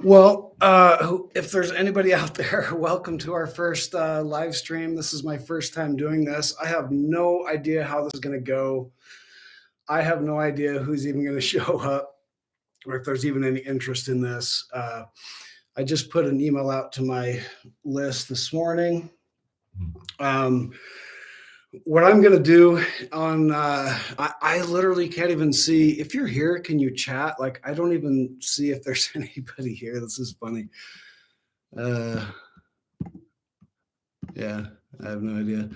Well, if there's anybody out there, welcome to our first live stream. This is my first time doing this. I have no idea how this is going to go. I have no idea who's even going to show up or if there's even any interest in this. I just put an email out to my list this morning. Um, what I'm going to do on, I literally can't even see. If you're here, can you chat? Like, I don't even see if there's anybody here. This is funny. Yeah, I have no idea.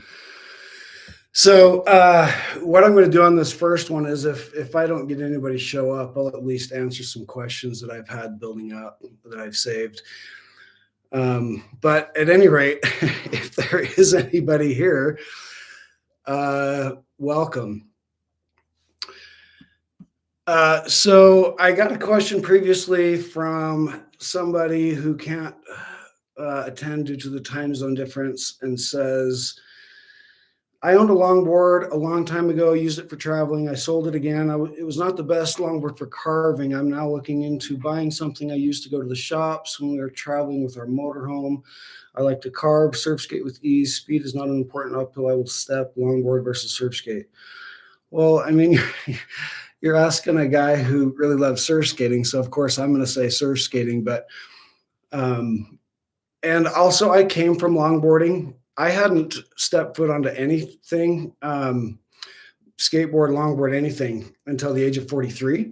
So what I'm going to do on this first one is if I don't get anybody show up, I'll at least answer some questions that I've had building up that I've saved. But at any rate, if there is anybody here, welcome. So I got a question previously from somebody who can't attend due to the time zone difference and says, I owned a longboard a long time ago, used it for traveling. I sold it again. It was not the best longboard for carving. I'm now looking into buying something. I used to go to the shops when we were traveling with our motorhome. I like to carve, surf skate with ease. Speed is not an important uphill. I will step longboard versus surf skate. Well, I mean, you're asking a guy who really loves surf skating. So, of course, I'm going to say surf skating. But, and also, I came from longboarding. I hadn't stepped foot onto anything, skateboard, longboard, anything until the age of 43.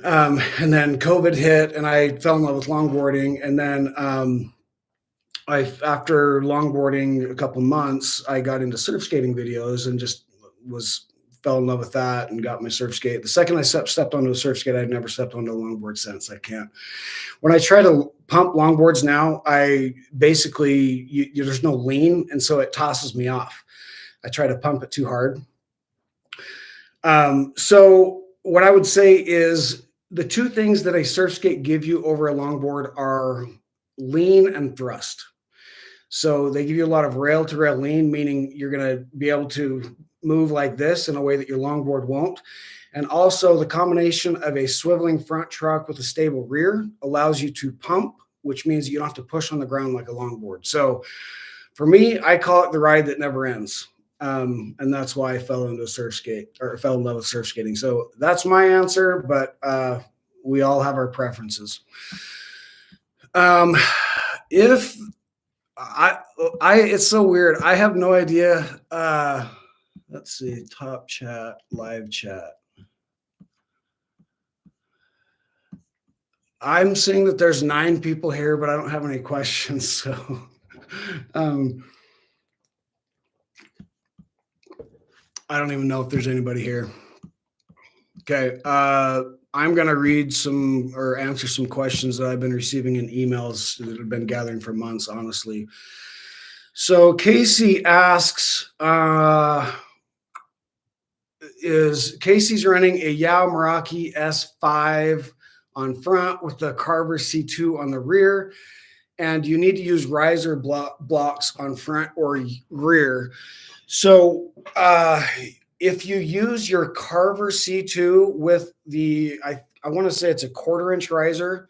And then COVID hit and I fell in love with longboarding. And then after longboarding a couple months, I got into surf skating videos and just fell in love with that and got my surf skate. The second I stepped onto a surf skate, I've never stepped onto a longboard since. I can't. When I try to pump longboards now, I basically, there's no lean, and so it tosses me off. I try to pump it too hard. So what I would say is the two things that a surf skate give you over a longboard are lean and thrust. So they give you a lot of rail to rail lean, meaning you're going to be able to move like this in a way that your longboard won't. And also the combination of a swiveling front truck with a stable rear allows you to pump, which means you don't have to push on the ground like a longboard. So for me, I call it the ride that never ends. And that's why I fell in love with surf skating. So that's my answer, but we all have our preferences. If it's so weird. I have no idea. Let's see, top chat, live chat. I'm seeing that there's 9 people here, but I don't have any questions. So, I don't even know if there's anybody here. Okay. I'm going to read some or answer some questions that I've been receiving in emails that have been gathering for months, honestly. So Casey asks, Casey's running a Yao Meraki S5 on front with the Carver C2 on the rear, and you need to use riser blocks on front or rear. So if you use your Carver C2 with the, I want to say it's a 1/4 inch riser,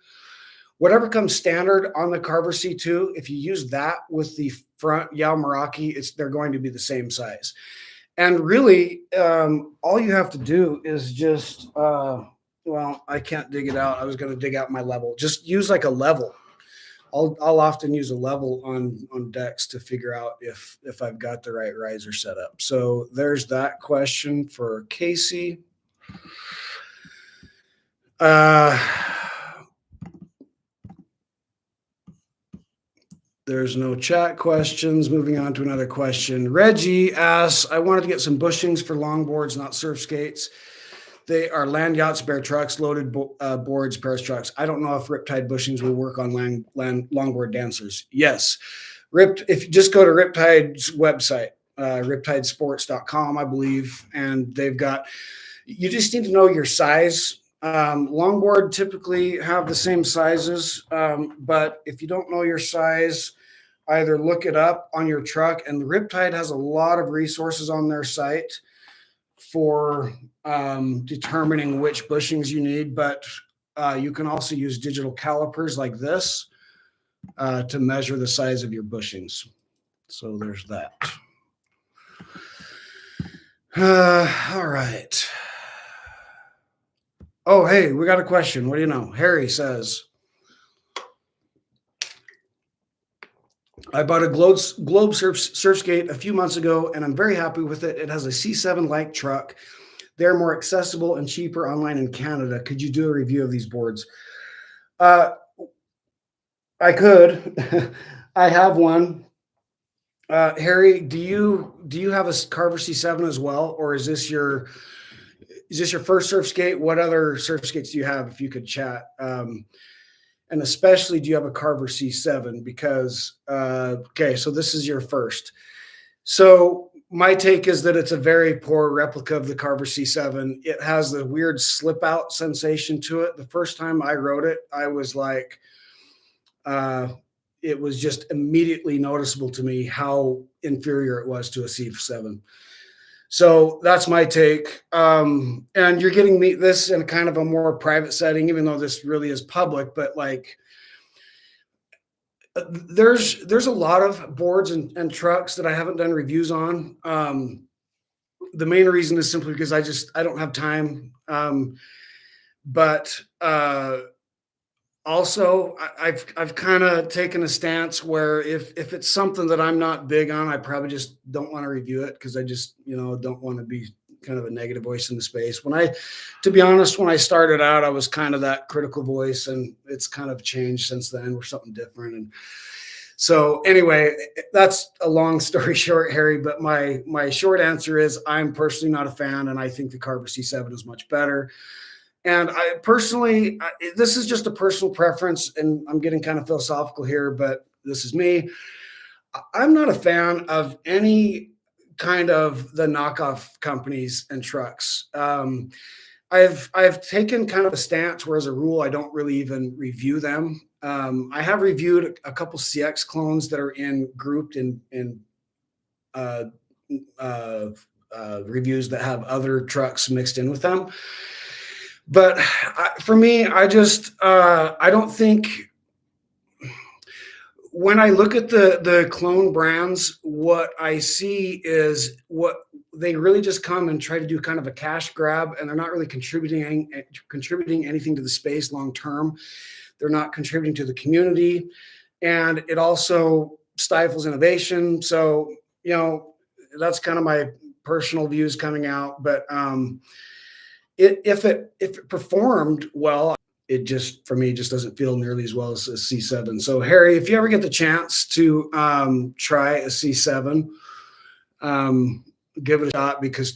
whatever comes standard on the Carver C2, if you use that with the front Yao Meraki, they're going to be the same size. And really, all you have to do is just, well, I can't dig it out. I was going to dig out my level. Just use like a level. I'll often use a level on decks to figure out if I've got the right riser set up. So there's that question for Casey. There's no chat questions. Moving on to another question. Reggie asks, I wanted to get some bushings for longboards, not surf skates. They are land yachts, bear trucks, loaded boards, Paris trucks. I don't know if Riptide bushings will work on longboard dancers. Yes. If you just go to Riptide's website, riptidesports.com, I believe, and they've got, you just need to know your size. Longboard typically have the same sizes, but if you don't know your size, either look it up on your truck, and the Riptide has a lot of resources on their site for determining which bushings you need. But you can also use digital calipers like this to measure the size of your bushings. So there's that. All right. Oh, hey, we got a question. What do you know? Harry says, I bought a Globe Surf Skate a few months ago, and I'm very happy with it. It has a C7-like truck. They're more accessible and cheaper online in Canada. Could you do a review of these boards? I could. I have one. Harry, do you have a Carver C7 as well, or is this your first surf skate? What other surf skates do you have? If you could chat, and especially, do you have a Carver C7? Because okay, so this is your first. So my take is that it's a very poor replica of the Carver C7. It has the weird slip out sensation to it. The first time I rode it, I was like, it was just immediately noticeable to me how inferior it was to a C7. So that's my take. And you're getting me this in kind of a more private setting, even though this really is public, but like there's a lot of boards and trucks that I haven't done reviews on. The main reason is simply because I don't have time. But also I've kind of taken a stance where if it's something that I'm not big on, I probably just don't want to review it because I just, don't want to be kind of a negative voice in the space. To be honest, when I started out, I was kind of that critical voice, and it's kind of changed since then. We're something different. And so anyway, that's a long story short, Harry, but my short answer is I'm personally not a fan, and I think the Carver C7 is much better. And I personally, this is just a personal preference, and I'm getting kind of philosophical here, but this is me. I'm not a fan of any kind of the knockoff companies and trucks. I've taken kind of a stance where, as a rule, I don't really even review them. I have reviewed a couple CX clones that are grouped in reviews that have other trucks mixed in with them. But for me, I don't think, when I look at the clone brands, what I see is what they really just come and try to do kind of a cash grab, and they're not really contributing anything to the space long term. They're not contributing to the community, and it also stifles innovation. So, that's kind of my personal views coming out. But if it performed well, it just, for me, just doesn't feel nearly as well as a C7. So Harry, if you ever get the chance to try a C7, give it a shot, because